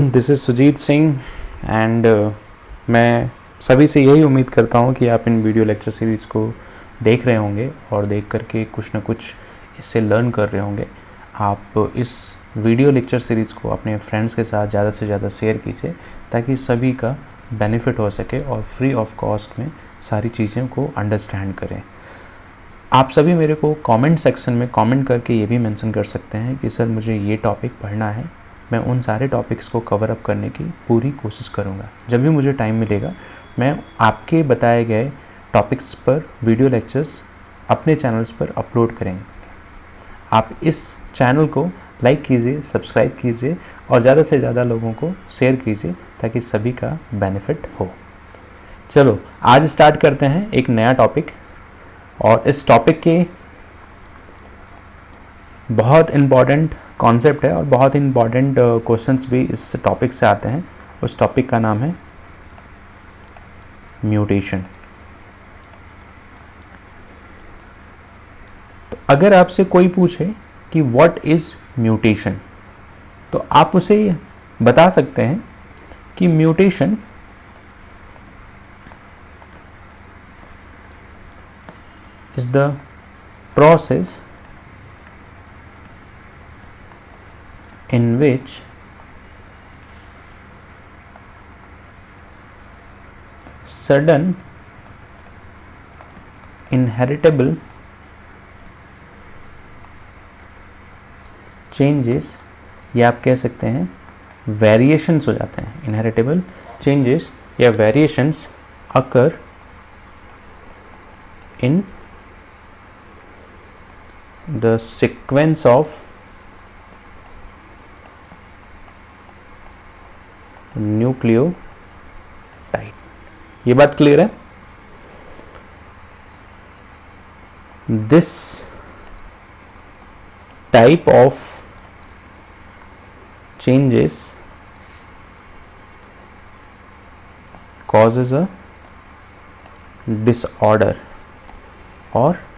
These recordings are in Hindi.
This is Sujit Singh and मैं सभी से यही उम्मीद करता हूँ कि आप इन वीडियो लेक्चर सीरीज़ को देख रहे होंगे और देख करके कुछ ना कुछ इससे लर्न कर रहे होंगे। आप इस वीडियो लेक्चर सीरीज़ को अपने फ्रेंड्स के साथ ज़्यादा से ज़्यादा शेयर कीजिए ताकि सभी का बेनिफिट हो सके और फ्री ऑफ कॉस्ट में सारी चीज़ों को अंडरस्टैंड करें। आप सभी मेरे को कमेंट सेक्शन में कमेंट करके ये भी मेंशन कर सकते हैं कि सर मुझे ये टॉपिक पढ़ना है। मैं उन सारे टॉपिक्स को कवर अप करने की पूरी कोशिश करूँगा। जब भी मुझे टाइम मिलेगा मैं आपके बताए गए टॉपिक्स पर वीडियो लेक्चर्स अपने चैनल्स पर अपलोड करेंगे। आप इस चैनल को लाइक कीजिए, सब्सक्राइब कीजिए और ज़्यादा से ज़्यादा लोगों को शेयर कीजिए ताकि सभी का बेनिफिट हो। चलो आज स्टार्ट करते हैं एक नया टॉपिक, और इस टॉपिक के बहुत इम्पॉर्टेंट कॉन्सेप्ट है और बहुत इम्पॉर्टेंट क्वेश्चंस भी इस टॉपिक से आते हैं। उस टॉपिक का नाम है म्यूटेशन। तो अगर आपसे कोई पूछे कि व्हाट इज म्यूटेशन, तो आप उसे बता सकते हैं कि mutation is the process in which sudden inheritable changes, या आप कह सकते हैं वेरिएशंस हो जाते हैं। इनहेरिटेबल चेंजेस या variations occur in the sequence of nucleotide। ये बात क्लियर है? This type of changes causes a disorder और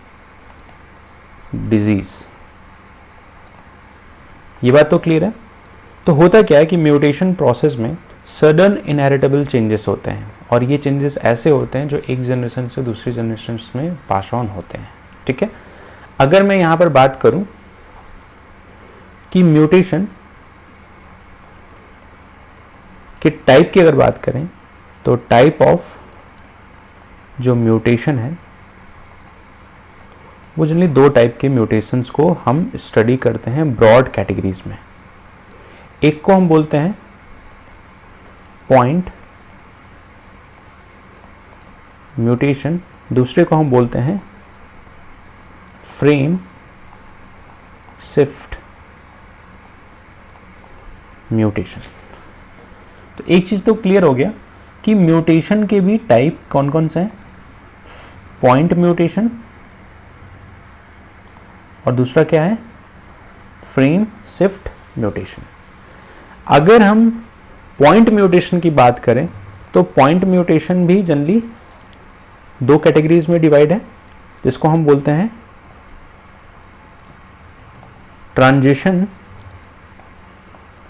डिजीज। ये बात तो क्लियर है। तो होता क्या है कि म्यूटेशन प्रोसेस में सडन इनहेरिटेबल चेंजेस होते हैं, और ये चेंजेस ऐसे होते हैं जो एक जनरेशन से दूसरी जनरेशन में पास ऑन होते हैं। ठीक है, अगर मैं यहां पर बात करूं कि म्यूटेशन के टाइप की अगर बात करें, तो टाइप ऑफ जो म्यूटेशन है वो जनरली दो टाइप के म्यूटेशंस को हम स्टडी करते हैं ब्रॉड कैटेगरीज में। एक को हम बोलते हैं पॉइंट म्यूटेशन, दूसरे को हम बोलते हैं फ्रेम शिफ्ट म्यूटेशन। तो एक चीज तो क्लियर हो गया कि म्यूटेशन के भी टाइप कौन कौन से हैं। पॉइंट म्यूटेशन और दूसरा क्या है, फ्रेम शिफ्ट म्यूटेशन। अगर हम पॉइंट म्यूटेशन की बात करें तो पॉइंट म्यूटेशन भी जनरली दो कैटेगरीज में डिवाइड है, जिसको हम बोलते हैं ट्रांजिशन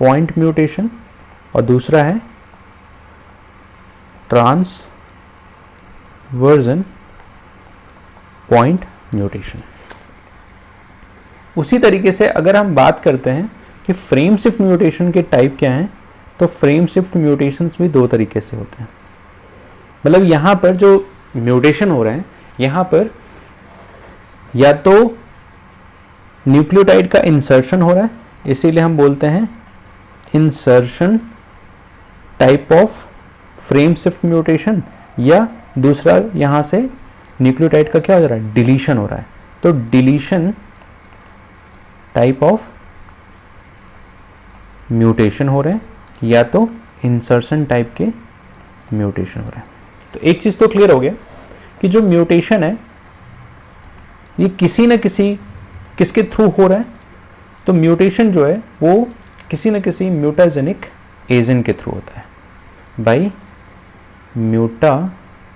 पॉइंट म्यूटेशन और दूसरा है ट्रांसवर्जन पॉइंट म्यूटेशन। उसी तरीके से अगर हम बात करते हैं कि फ्रेम शिफ्ट म्यूटेशन के टाइप क्या हैं, तो फ्रेम शिफ्ट म्यूटेशंस भी दो तरीके से होते हैं। मतलब यहाँ पर जो म्यूटेशन हो रहे हैं, यहाँ पर या तो न्यूक्लियोटाइड का इंसर्शन हो रहा है, इसीलिए हम बोलते हैं insertion type of frame shift mutation, या दूसरा यहाँ से न्यूक्लियोटाइड का क्या हो रहा है, डिलीशन हो रहा है, तो डिलीशन टाइप ऑफ म्यूटेशन हो रहे हैं, या तो इंसर्शन टाइप के म्यूटेशन हो रहे हैं। तो एक चीज तो क्लियर हो गया कि जो म्यूटेशन है ये किसी न किसी किसके थ्रू हो रहा है। तो म्यूटेशन जो है वो किसी न किसी म्यूटाजेनिक एजेंट के थ्रू होता है, बाय म्यूटाजेनिक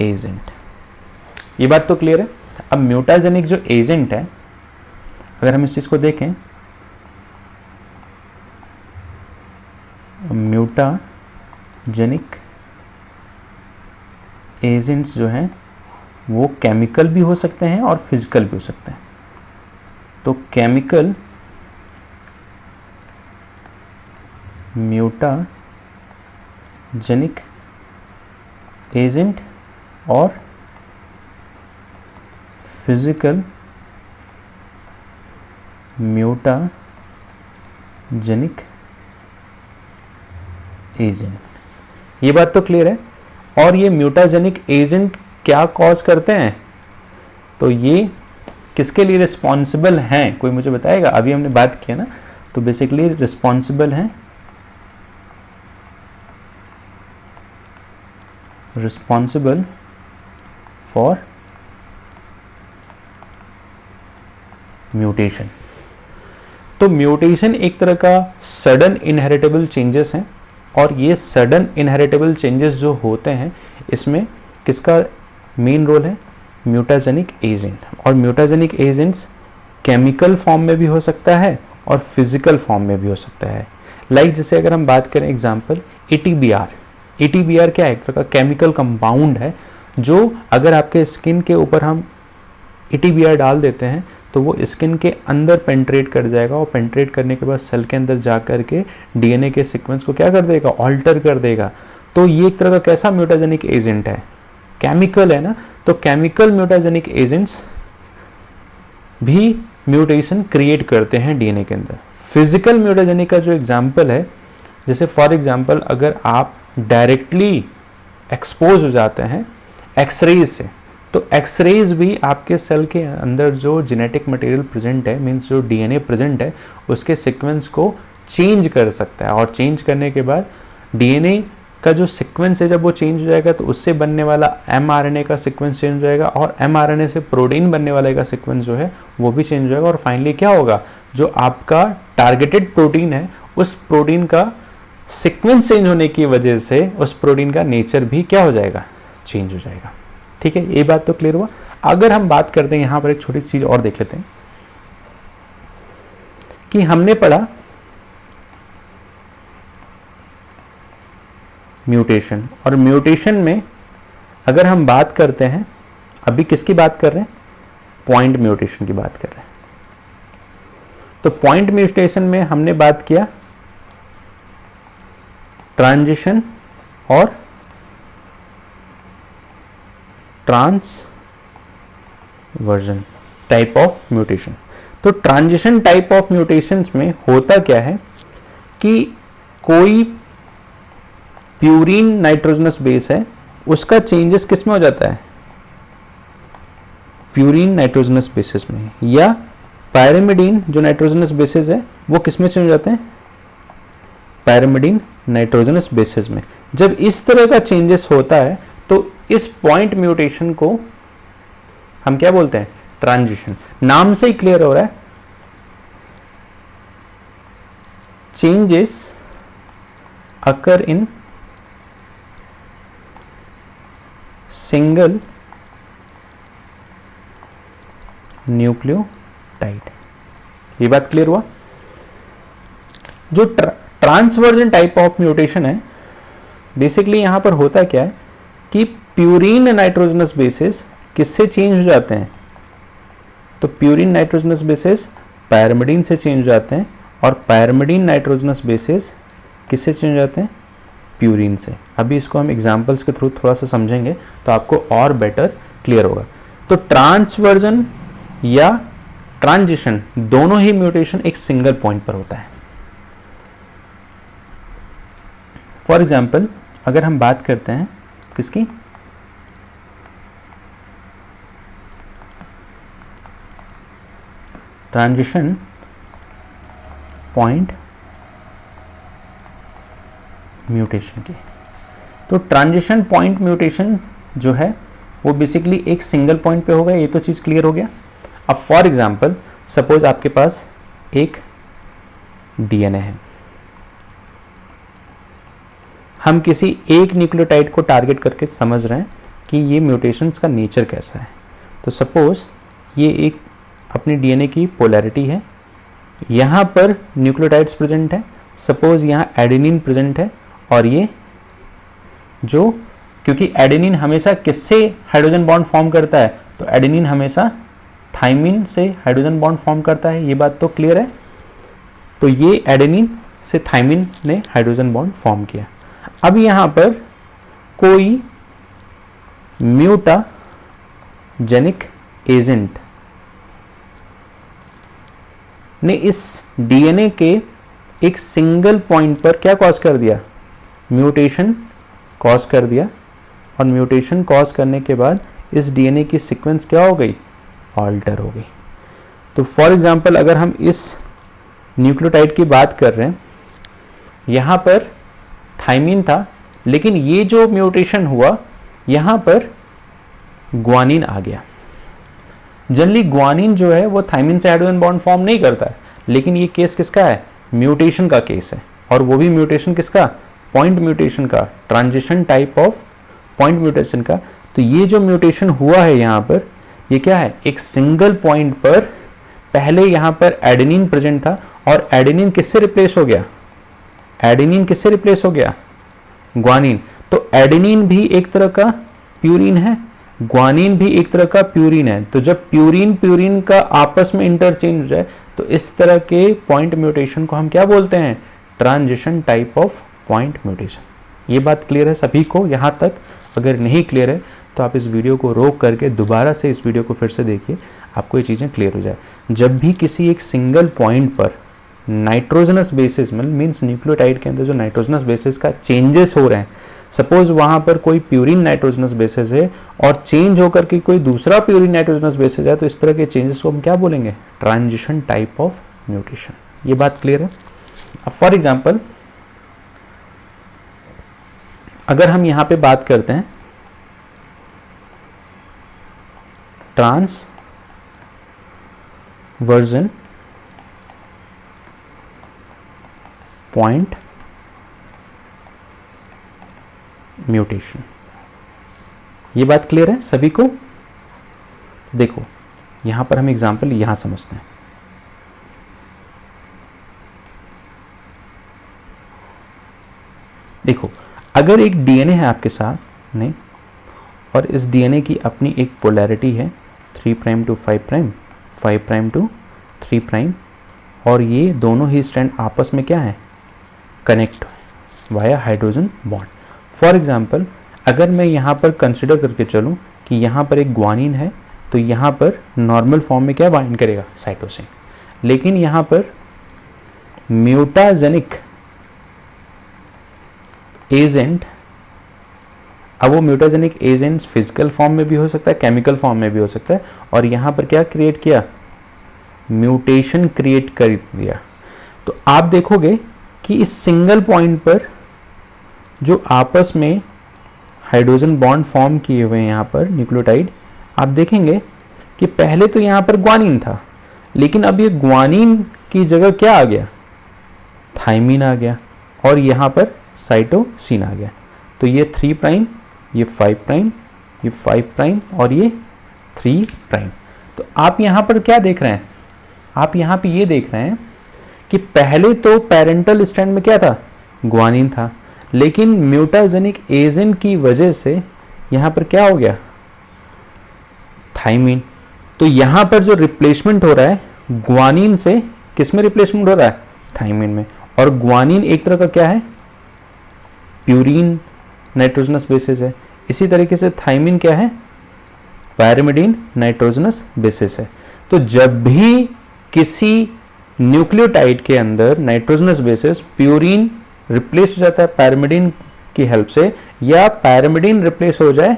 एजेंट। ये बात तो क्लियर है। अब म्यूटाजेनिक जो एजेंट है, अगर हम इस चीज को देखें म्यूटाजेनिक एजेंट्स जो हैं वो केमिकल भी हो सकते हैं और फिजिकल भी हो सकते हैं। तो केमिकल म्यूटाजेनिक एजेंट और फिजिकल म्यूटाजेनिक एजेंट। ये बात तो क्लियर है। और ये म्यूटाजेनिक एजेंट क्या कॉज करते हैं, तो ये किसके लिए रिस्पॉन्सिबल हैं, कोई मुझे बताएगा? अभी हमने बात किया ना, तो बेसिकली रिस्पॉन्सिबल हैं, रिस्पॉन्सिबल फॉर म्यूटेशन। तो म्यूटेशन एक तरह का सडन इनहेरिटेबल चेंजेस हैं, और ये सडन इनहेरिटेबल चेंजेस जो होते हैं इसमें किसका मेन रोल है? Mutagenic agent. और म्यूटाजेनिक एजेंट्स केमिकल फॉर्म में भी हो सकता है और फिजिकल फॉर्म में भी हो सकता है। लाइक जैसे अगर हम बात करें एग्जांपल ATBR। ATBR क्या है? एक तरह का केमिकल कंपाउंड है जो अगर आपके स्किन के ऊपर हम ATBR डाल देते हैं तो वो स्किन के अंदर पेंट्रेट कर जाएगा, और पेंट्रेट करने के बाद सेल के अंदर जा कर के DNA के सीक्वेंस को क्या कर देगा? ऑल्टर कर देगा। तो ये एक तरह का कैसा म्यूटाजेनिक एजेंट है? केमिकल है ना। तो केमिकल म्यूटाजेनिक एजेंट्स भी म्यूटेशन क्रिएट करते हैं DNA के अंदर। फिजिकल म्यूटाजेनिक का जो एग्जाम्पल है, जैसे फॉर एग्जाम्पल अगर आप डायरेक्टली एक्सपोज हो जाते हैं एक्सरेज से, तो एक्सरेज भी आपके सेल के अंदर जो जेनेटिक मटेरियल प्रेजेंट है, मीन्स जो DNA प्रेजेंट है, उसके सीक्वेंस को चेंज कर सकता है। और चेंज करने के बाद DNA का जो सीक्वेंस है जब वो चेंज हो जाएगा तो उससे बनने वाला mRNA का सीक्वेंस चेंज हो जाएगा, और mRNA से प्रोटीन बनने वाले का सीक्वेंस जो है वो भी चेंज हो जाएगा। और फाइनली क्या होगा? जो आपका टारगेटेड प्रोटीन है उस प्रोटीन का सीक्वेंस चेंज होने की वजह से उस प्रोटीन का नेचर भी क्या हो जाएगा? चेंज हो जाएगा। ठीक है, ये बात तो क्लियर हुआ। अगर हम बात करते हैं यहां पर एक छोटी सी चीज और देख लेते हैं कि हमने पढ़ा म्यूटेशन, और म्यूटेशन में अगर हम बात करते हैं, अभी किसकी बात कर रहे हैं? पॉइंट म्यूटेशन की बात कर रहे हैं। तो पॉइंट म्यूटेशन में हमने बात किया ट्रांजिशन और ट्रांसवर्जन टाइप ऑफ म्यूटेशन। तो ट्रांजिशन टाइप ऑफ म्यूटेशंस में होता क्या है कि कोई प्यूरीन नाइट्रोजनस बेस है, उसका चेंजेस किस में हो जाता है? प्यूरीन नाइट्रोजनस बेसिस में। या पायरिमिडीन जो नाइट्रोजनस बेसिस है वो किस में चेंज हो जाते हैं? पायरिमिडीन नाइट्रोजनस बेसिस में। जब इस तरह का चेंजेस होता है तो इस पॉइंट म्यूटेशन को हम क्या बोलते हैं? ट्रांजिशन। नाम से ही क्लियर हो रहा है, changes occur in single nucleotide. ये बात क्लियर हुआ। जो ट्रांसवर्जन टाइप ऑफ म्यूटेशन है, बेसिकली यहां पर होता क्या है कि प्यूरीन नाइट्रोजनस बेसिस किससे चेंज हो जाते हैं? तो प्यूरीन नाइट्रोजनस बेसिस पायरिमिडीन से चेंज हो जाते हैं, और पायरिमिडीन नाइट्रोजनस बेसिस किससे चेंज हो जाते हैं? प्यूरीन से। अभी इसको हम एग्जांपल्स के थ्रू थोड़ा सा समझेंगे तो आपको और बेटर क्लियर होगा। तो ट्रांसवर्जन या ट्रांजिशन दोनों ही म्यूटेशन एक सिंगल पॉइंट पर होता है। फॉर एग्जांपल अगर हम बात करते हैं किसकी? ट्रांजिशन पॉइंट म्यूटेशन की। तो ट्रांजिशन पॉइंट म्यूटेशन जो है वो बेसिकली एक सिंगल पॉइंट पे होगा। ये तो चीज़ क्लियर हो गया। अब फॉर एग्जांपल सपोज आपके पास एक DNA है, हम किसी एक न्यूक्लियोटाइड को टारगेट करके समझ रहे हैं कि ये म्यूटेशंस का नेचर कैसा है। तो सपोज ये एक अपनी DNA की पोलैरिटी है, यहाँ पर न्यूक्लियोटाइड्स प्रेजेंट है, सपोज यहाँ एडेनिन प्रेजेंट है और ये जो, क्योंकि एडेनिन हमेशा किससे हाइड्रोजन बॉन्ड फॉर्म करता है, तो एडेनिन हमेशा थाइमिन से हाइड्रोजन बॉन्ड फॉर्म करता है, ये बात तो क्लियर है। तो ये एडेनिन से थाइमिन ने हाइड्रोजन बॉन्ड फॉर्म किया। अब यहाँ पर कोई म्यूटाजेनिक एजेंट ने इस डीएनए के एक सिंगल पॉइंट पर क्या कॉज कर दिया, म्यूटेशन कॉज कर दिया, और म्यूटेशन कॉज करने के बाद इस डीएनए की सीक्वेंस क्या हो गई, ऑल्टर हो गई। तो फॉर एग्जांपल अगर हम इस न्यूक्लियोटाइड की बात कर रहे हैं, यहाँ पर थाइमिन था, लेकिन ये जो म्यूटेशन हुआ यहाँ पर ग्वानिन आ गया। जनरली ग्वानिन जो है वो थाइमिन से हाइड्रोजन बॉन्ड फॉर्म नहीं करता है, लेकिन ये केस किसका है, म्यूटेशन का केस है, और वो भी म्यूटेशन किसका, पॉइंट म्यूटेशन का, transition type of point mutation का। तो ये जो म्यूटेशन हुआ है यहाँ पर, ये क्या है, एक सिंगल पॉइंट पर पहले यहाँ पर एडेनिन प्रेजेंट था, और एडेनिन किससे रिप्लेस हो गया, एडेनिन किससे रिप्लेस हो गया, ग्वानिन। तो एडेनिन भी एक तरह का प्यूरिन है, ग्वानिन भी एक तरह का प्यूरिन है। तो जब प्यूरिन प्यूरिन का आपस में इंटरचेंज हो जाए, तो इस तरह के पॉइंट म्यूटेशन को हम क्या बोलते हैं, transition type of point mutation. ये बात क्लियर है सभी को यहाँ तक? अगर नहीं क्लियर है तो आप इस वीडियो को रोक करके दोबारा से इस वीडियो को फिर से देखिए, आपको ये चीज़ें क्लियर हो जाए। जब भी किसी एक सिंगल पॉइंट पर नाइट्रोजनस बेसिस मीन्स न्यूक्लियोटाइड के अंदर जो नाइट्रोजनस बेसिस का चेंजेस हो रहे हैं, सपोज वहाँ पर कोई प्यूरिन नाइट्रोजनस बेसिस है और चेंज होकर के कोई दूसरा प्यूरिन नाइट्रोजनस बेसिस है, तो इस तरह के चेंजेस को हम क्या बोलेंगे, ट्रांजिशन टाइप ऑफ म्यूटेशन। ये बात क्लियर है? अब फॉर एग्जाम्पल अगर हम यहाँ पे बात करते हैं ट्रांसवर्जन पॉइंट म्यूटेशन, ये बात क्लियर है सभी को? देखो यहां पर हम एग्जांपल यहां समझते हैं। देखो अगर एक डीएनए है आपके साथ नहीं, और इस डीएनए की अपनी एक पोलैरिटी है 3' to 5', 5' to 3', और ये दोनों ही स्ट्रैंड आपस में क्या है, connect via hydrogen bond. For example अगर मैं यहाँ पर कंसिडर करके चलूँ कि यहाँ पर एक ग्वानिन है, तो यहाँ पर नॉर्मल फॉर्म में क्या बाइंड करेगा, साइटोसिन, लेकिन यहाँ पर म्यूटाजेनिक एजेंट, अब वो म्यूटाजेनिक एजेंट फिजिकल फॉर्म में भी हो सकता है, केमिकल फॉर्म में भी हो सकता है, और यहाँ पर क्या क्रिएट किया, म्यूटेशन क्रिएट कर दिया। तो आप देखोगे कि इस सिंगल पॉइंट पर जो आपस में हाइड्रोजन बॉन्ड फॉर्म किए हुए हैं यहाँ पर न्यूक्लियोटाइड, आप देखेंगे कि पहले तो यहाँ पर ग्वानिन था, लेकिन अब ये ग्वानिन की जगह क्या आ गया, थाइमिन आ गया, और यहाँ पर साइटोसिन आ गया। तो ये 3', ये 5', ये 5', और ये 3'। तो आप यहाँ पर क्या देख रहे हैं, आप यहाँ पे ये देख रहे हैं कि पहले तो पेरेंटल स्ट्रैंड में क्या था, ग्वानिन था, लेकिन म्यूटाजेनिक एजेंट की वजह से यहाँ पर क्या हो गया, थाइमिन। तो यहाँ पर जो रिप्लेसमेंट हो रहा है ग्वानिन से, किस में रिप्लेसमेंट हो रहा है, थाइमिन में। और ग्वानिन एक तरह का क्या है, प्यूरिन नाइट्रोजनस बेसिस है। इसी तरीके से थाइमिन क्या है, पैरिमिडीन नाइट्रोजनस बेसिस है। तो जब भी किसी न्यूक्लियोटाइड के अंदर नाइट्रोजनस बेसिस प्यूरिन रिप्लेस हो जाता है पैरिमिडीन की हेल्प से, या पैरिमिडीन रिप्लेस हो जाए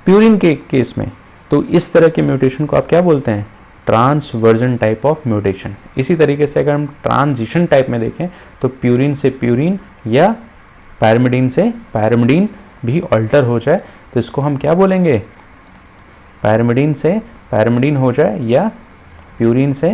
प्यूरिन के केस में, तो इस तरह के म्यूटेशन को आप क्या बोलते हैं, ट्रांसवर्जन टाइप ऑफ म्यूटेशन। इसी तरीके से अगर हम ट्रांजिशन टाइप में देखें तो प्यूरिन से प्यूरिन या पैरिमिडीन से पैरिमिडीन भी अल्टर हो जाए, तो इसको हम क्या बोलेंगे, पैरिमिडीन से पैरिमिडीन हो जाए या प्यूरिन से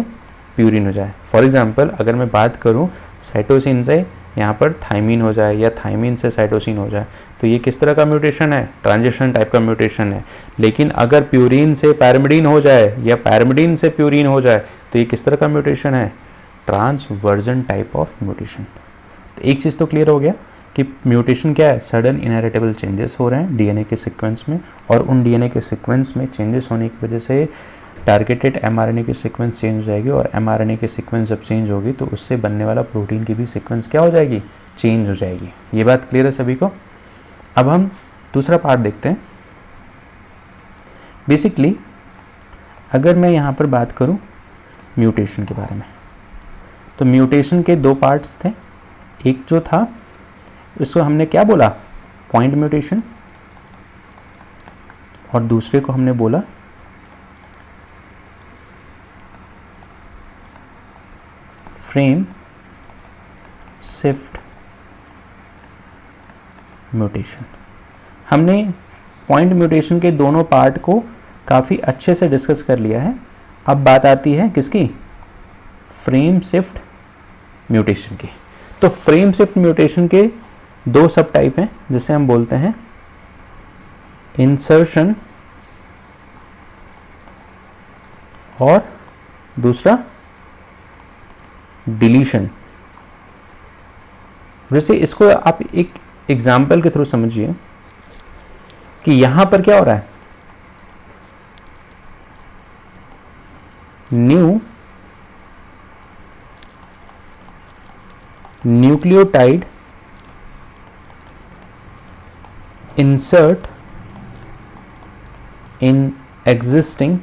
प्यूरिन हो जाए। फॉर एग्जांपल अगर मैं बात करूं साइटोसिन से यहाँ पर थाइमिन हो जाए या थाइमिन से साइटोसिन हो जाए, तो ये किस तरह का म्यूटेशन है, ट्रांजिशन टाइप का म्यूटेशन है। लेकिन अगर प्यूरिन से पैरिमिडीन हो जाए या पैरिमिडीन से प्यूरिन हो जाए, तो ये किस तरह का म्यूटेशन है, ट्रांसवर्जन टाइप ऑफ म्यूटेशन। तो एक चीज़ तो क्लियर हो गया कि म्यूटेशन क्या है, सडन इनहेरिटेबल चेंजेस हो रहे हैं डीएनए के सीक्वेंस में, और उन डीएनए के सीक्वेंस में चेंजेस होने की वजह से टारगेटेड एमआरएनए की सीक्वेंस चेंज हो जाएगी, और एमआरएनए की सीक्वेंस जब चेंज होगी तो उससे बनने वाला प्रोटीन की भी सीक्वेंस क्या हो जाएगी, चेंज हो जाएगी। ये बात क्लियर है सभी को। अब हम दूसरा पार्ट देखते हैं। बेसिकली अगर मैं यहाँ पर बात करूँ म्यूटेशन के बारे में, तो म्यूटेशन के दो पार्ट्स थे। एक जो था उसको हमने क्या बोला, पॉइंट म्यूटेशन, और दूसरे को हमने बोला फ्रेम शिफ्ट म्यूटेशन। हमने पॉइंट म्यूटेशन के दोनों पार्ट को काफ़ी अच्छे से डिस्कस कर लिया है। अब बात आती है किसकी, फ्रेम शिफ्ट म्यूटेशन की। तो फ्रेम शिफ्ट म्यूटेशन के दो सब टाइप हैं, जिसे हम बोलते हैं इंसर्शन और दूसरा डिलीशन। जैसे इसको आप एक एग्जाम्पल के थ्रू समझिए कि यहां पर क्या हो रहा है, nucleotide insert in existing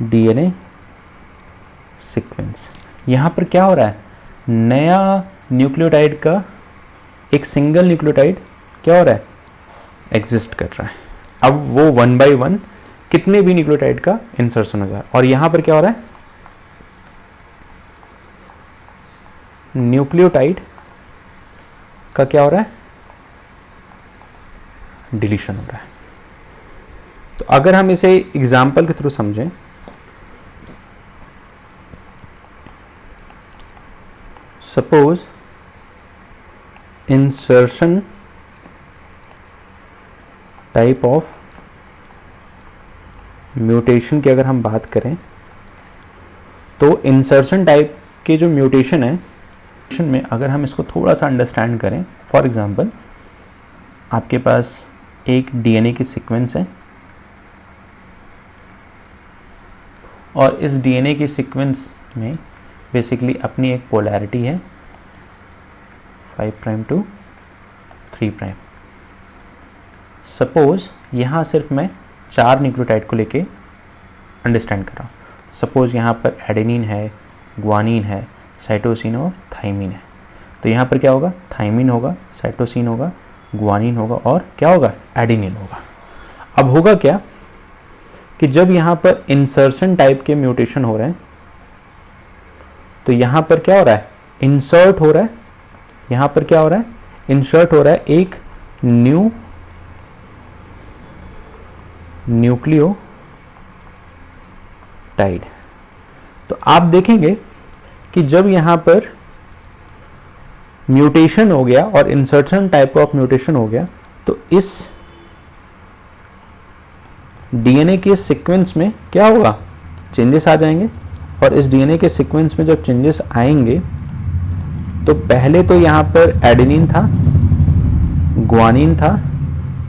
DNA sequence. यहां पर क्या हो रहा है, नया न्यूक्लियोटाइड का एक सिंगल न्यूक्लियोटाइड क्या हो रहा है, एग्जिस्ट कर रहा है। अब वो 1 by 1 कितने भी न्यूक्लियोटाइड का इंसर्शन हो जाए, और यहां पर क्या हो रहा है, न्यूक्लियोटाइड का क्या हो रहा है, डिलीशन हो रहा है। तो अगर हम इसे एग्जाम्पल के थ्रू समझें, suppose insertion type of mutation की अगर हम बात करें, तो इंसर्शन टाइप के जो म्यूटेशन है में अगर हम इसको थोड़ा सा अंडरस्टैंड करें, फॉर एग्जांपल आपके पास एक डीएनए की सीक्वेंस है, और इस डीएनए की सीक्वेंस में बेसिकली अपनी एक पोलैरिटी है 5' to 3'। सपोज यहाँ सिर्फ मैं 4 न्यूक्लियोटाइड को लेके अंडरस्टैंड कर रहा हूँ। सपोज यहाँ पर एडेनिन है, ग्वानिन है, साइटोसिन और थाइमिन है। तो यहाँ पर क्या होगा, थाइमिन होगा, साइटोसिन होगा, ग्वानिन होगा, और क्या होगा, एडेनिन होगा। अब होगा क्या कि जब यहाँ पर इंसर्शन टाइप के म्यूटेशन हो रहे हैं, तो यहाँ पर क्या हो रहा है, इंसर्ट हो रहा है, यहाँ पर क्या हो रहा है, इंसर्ट हो रहा है एक न्यू न्यूक्लियोटाइड। तो आप देखेंगे कि जब यहाँ पर म्यूटेशन हो गया और इंसर्शन टाइप ऑफ म्यूटेशन हो गया, तो इस डीएनए के सीक्वेंस में क्या होगा, चेंजेस आ जाएंगे। और इस डीएनए के सीक्वेंस में जब चेंजेस आएंगे, तो पहले तो यहाँ पर एडेनिन था, ग्वानिन था,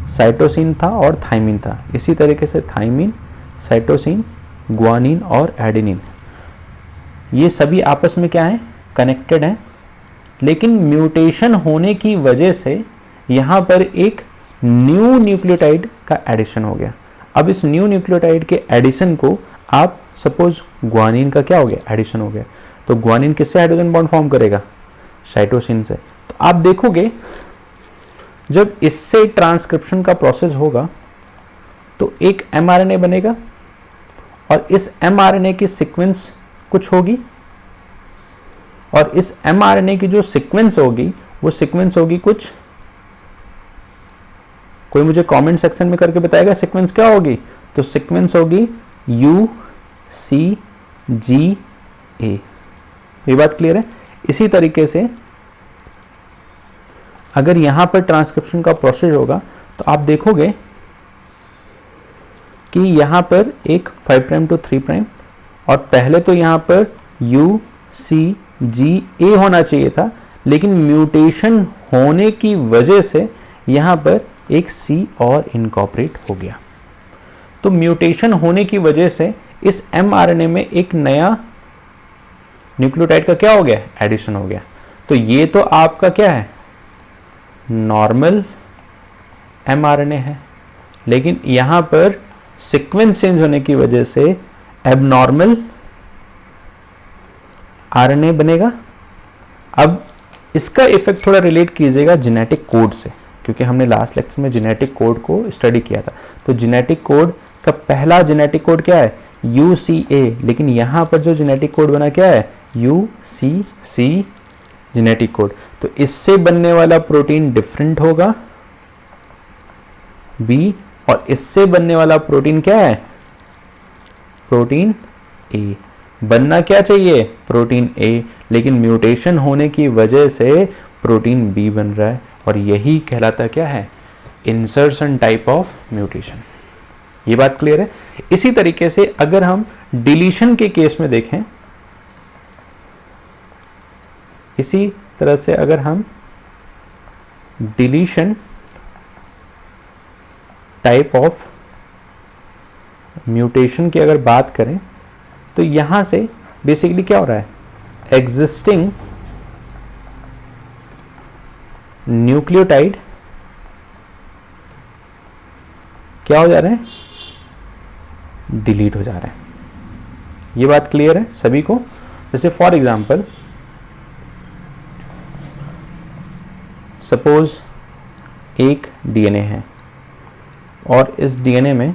साइटोसिन था और थाइमिन था। इसी तरीके से थाइमिन, साइटोसिन, ग्वानिन और एडेनिन, ये सभी आपस में क्या है, कनेक्टेड हैं। लेकिन म्यूटेशन होने की वजह से यहाँ पर एक न्यू न्यूक्लियोटाइड का एडिशन हो गया। अब इस न्यू न्यूक्लियोटाइड के एडिशन को आप सपोज ग्वानिन का क्या हो गया, एडिशन हो गया। तो ग्वानिन किससे हाइड्रोजन बॉन्ड फॉर्म करेगा, साइटोसिन से। तो आप देखोगे जब इससे ट्रांसक्रिप्शन का प्रोसेस होगा, तो एक एमआरएनए बनेगा, और इस एमआरएनए की सीक्वेंस कुछ होगी, और इस एमआरएनए की जो सीक्वेंस होगी वो सीक्वेंस होगी कुछ, कोई मुझे कमेंट सेक्शन में करके बताएगा सीक्वेंस क्या होगी। तो सीक्वेंस होगी UCGA। ये बात क्लियर है। इसी तरीके से अगर यहां पर ट्रांसक्रिप्शन का प्रोसेस होगा, तो आप देखोगे कि यहां पर एक 5' to 3' और पहले तो यहाँ पर UCGA होना चाहिए था, लेकिन म्यूटेशन होने की वजह से यहाँ पर एक C और इनकॉर्पोरेट हो गया। तो म्यूटेशन होने की वजह से इस mRNA में एक नया न्यूक्लियोटाइड का क्या हो गया, एडिशन हो गया। तो ये तो आपका क्या है, नॉर्मल mRNA है, लेकिन यहां पर सीक्वेंस चेंज होने की वजह से एबनॉर्मल RNA बनेगा। अब इसका इफेक्ट थोड़ा रिलेट कीजिएगा जेनेटिक कोड से, क्योंकि हमने लास्ट लेक्चर में जेनेटिक कोड को स्टडी किया था। तो जेनेटिक कोड का पहला जेनेटिक कोड क्या है, UCA, लेकिन यहां पर जो जेनेटिक कोड बना क्या है, UCC जेनेटिक कोड। तो इससे बनने वाला प्रोटीन डिफरेंट होगा B, और इससे बनने वाला प्रोटीन क्या है, प्रोटीन A। बनना क्या चाहिए, प्रोटीन A, लेकिन म्यूटेशन होने की वजह से प्रोटीन B बन रहा है, और यही कहलाता क्या है, इंसर्शन टाइप ऑफ म्यूटेशन। ये बात क्लियर है। इसी तरीके से अगर हम डिलीशन के केस में देखें, इसी तरह से अगर हम डिलीशन टाइप ऑफ म्यूटेशन की अगर बात करें, तो यहां से बेसिकली क्या हो रहा है, एग्जिस्टिंग न्यूक्लियोटाइड क्या हो जा रहे हैं, डिलीट हो जा रहे हैं। ये बात क्लियर है सभी को। जैसे फॉर एग्जांपल, सपोज एक DNA है और इस DNA में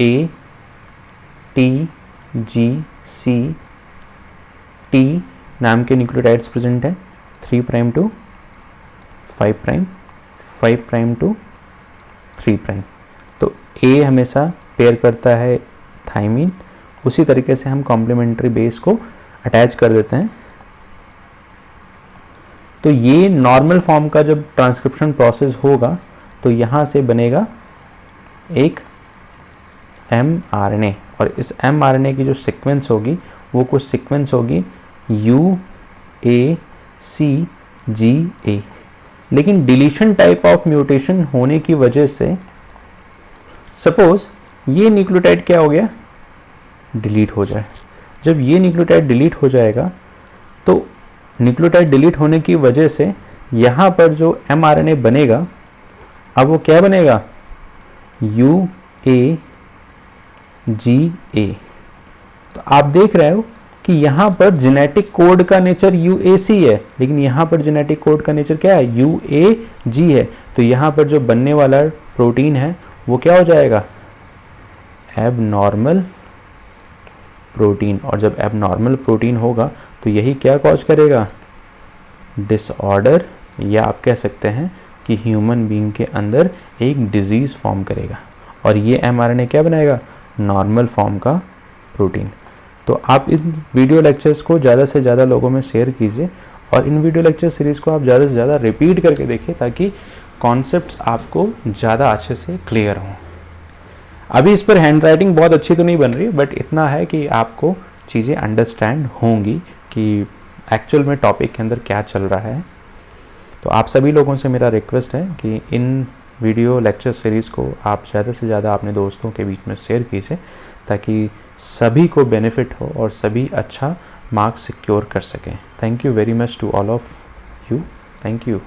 A, T, G, C, T नाम के न्यूक्लियोटाइड्स प्रेजेंट है, 3 prime to 5 prime, 5 prime to 3 prime. तो A हमेशा पेयर करता है थाइमीन, उसी तरीके से हम कॉम्प्लीमेंट्री बेस को अटैच कर देते हैं। तो ये नॉर्मल फॉर्म का जब ट्रांसक्रिप्शन प्रोसेस होगा तो यहाँ से बनेगा एक mRNA, और इस mRNA की जो सीक्वेंस होगी वो कुछ सीक्वेंस होगी UACGA। लेकिन डिलीशन टाइप ऑफ म्यूटेशन होने की वजह से सपोज ये न्यूक्लियोटाइड क्या हो गया, डिलीट हो जाए। जब ये न्यूक्लियोटाइड डिलीट हो जाएगा तो न्यूक्लियोटाइड डिलीट होने की वजह से यहाँ पर जो mRNA बनेगा, अब वो क्या बनेगा, UAGA। तो आप देख रहे हो कि यहाँ पर जेनेटिक कोड का नेचर UAC है, लेकिन यहाँ पर जेनेटिक कोड का नेचर क्या है, UAG है। तो यहाँ पर जो बनने वाला प्रोटीन है वो क्या हो जाएगा, एबनॉर्मल प्रोटीन। और जब एबनॉर्मल प्रोटीन होगा तो यही क्या कॉज करेगा, डिसऑर्डर, या आप कह सकते हैं कि ह्यूमन बीइंग के अंदर एक डिजीज़ फॉर्म करेगा, और ये mRNA क्या बनाएगा, नॉर्मल फॉर्म का प्रोटीन। तो आप इन वीडियो लेक्चर्स को ज़्यादा से ज़्यादा लोगों में शेयर कीजिए, और इन वीडियो लेक्चर सीरीज़ को आप ज़्यादा से ज़्यादा रिपीट करके देखिए, ताकि कॉन्सेप्ट्स आपको ज़्यादा अच्छे से क्लियर हों। अभी इस पर हैंड राइटिंग बहुत अच्छी तो नहीं बन रही, बट इतना है कि आपको चीज़ें अंडरस्टैंड होंगी कि एक्चुअल में टॉपिक के अंदर क्या चल रहा है। तो आप सभी लोगों से मेरा रिक्वेस्ट है कि इन वीडियो लेक्चर सीरीज़ को आप ज़्यादा से ज़्यादा अपने दोस्तों के बीच में शेयर कीजिए, ताकि सभी को बेनिफिट हो और सभी अच्छा मार्क्स सिक्योर कर सकें। Thank you very much to all of you. Thank you.